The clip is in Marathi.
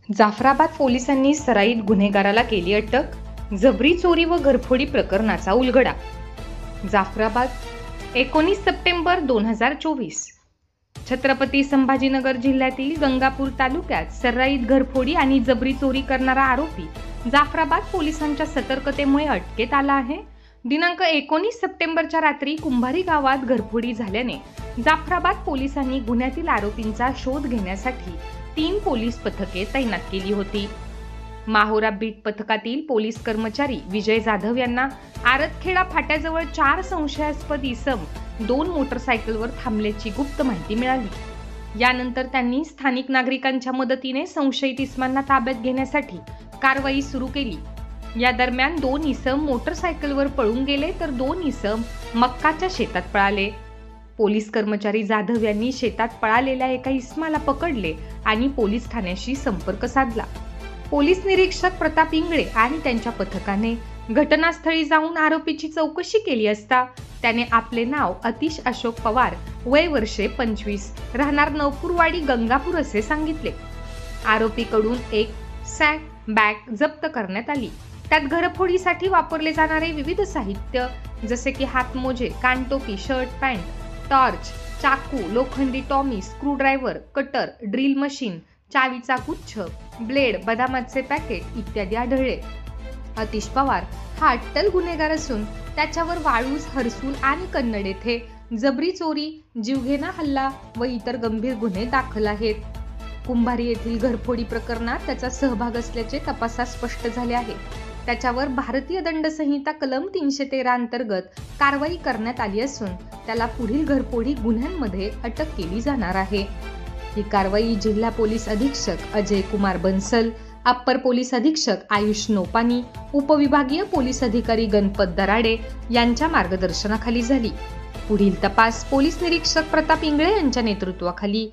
जाफराबाद पोलिसांनी सराईत गुन्हेगाराला केली अटक. जबरी चोरी व घरफोडी प्रकरणाचा उलगडा. जाफराबाद 19 सप्टेंबर 2024. छत्रपती संभाजीनगर जिल्ह्यातील गंगापूर तालुक्यात सराईत घरफोडी आणि जबरी चोरी करणारा आरोपी जाफराबाद पोलिसांच्या सतर्कतेमुळे अटकेत आला आहे. दिनांक 19 सप्टेंबरच्या रात्री कुंभारी गावात घरफोडी झाल्याने जाफराबाद पोलिसांनी गुन्ह्यातील आरोपींचा शोध घेण्यासाठी 3 पोलीस पथके तैनात केली होती. माहोरा बीट पथकातील पोलीस कर्मचारी विजय जाधव यांना आरतखेडा फाट्याजवळ 4 संशयास्पद इसम 2 मोटरसायकलवर थांबल्याची गुप्त माहिती मिळाली. यानंतर त्यांनी स्थानिक नागरिकांच्या मदतीने संशयित इसमांना ताब्यात घेण्यासाठी कारवाई सुरू केली. या दरम्यान 2 इसम मोटरसायकलवर पळून गेले तर 2 इसम मक्काच्या शेतात पळाले. पोलीस कर्मचारी जाधव यांनी शेतात पळालेल्या एका इसमाला पकडले आणि पोलीस ठाण्याशी संपर्क साधला. पोलीस निरीक्षक प्रताप इंगळे आणि त्यांच्या पथकाने घटनास्थळी जाऊन आरोपीची चौकशी केली असता त्याने आपले नाव अतिश अशोक पवार, वय वर्षे 25, राहणार नवपूरवाडी गंगापूर असे सांगितले. आरोपीकडून एक सॅक बॅग जप्त करण्यात आली. त्यात घरफोडीसाठी वापरले जाणारे विविध साहित्य जसे की हातमोजे, कानटोपी, शर्ट पॅन्ट, टॉर्च, चाकू, लोखंडी tommy, screwdriver, cutter, drill machine, चावीचा गुच्छ, ब्लेड, बदामाचे पॅकेट इत्यादी आढळले. अतिश पवार हा अट्टल गुन्हेगार असून त्याच्यावर वाळूज, हर्सूल आणि कन्नड येथे जबरी चोरी, जीवघेणा हल्ला व इतर गंभीर गुन्हे दाखल आहेत. कुंभारी येथील घरफोडी प्रकरणात त्याचा सहभाग असल्याचे तपासात स्पष्ट झाले आहे. त्याच्यावर भारतीय दंड संहिता कलम 313 अंतर्गत कारवाई करण्यात आली असून त्याला पुढील घरफोडी गुन्ह्यांमध्ये अटक केली जाणार आहे. ही कारवाई जिल्हा पोलीस अधीक्षक अजय कुमार बन्सल, अप्पर पोलीस अधीक्षक आयुष नोपानी, उपविभागीय पोलीस अधिकारी गणपत दराडे यांच्या मार्गदर्शनाखाली झाली. पुढील तपास पोलीस निरीक्षक प्रताप इंगळे यांच्या नेतृत्वाखाली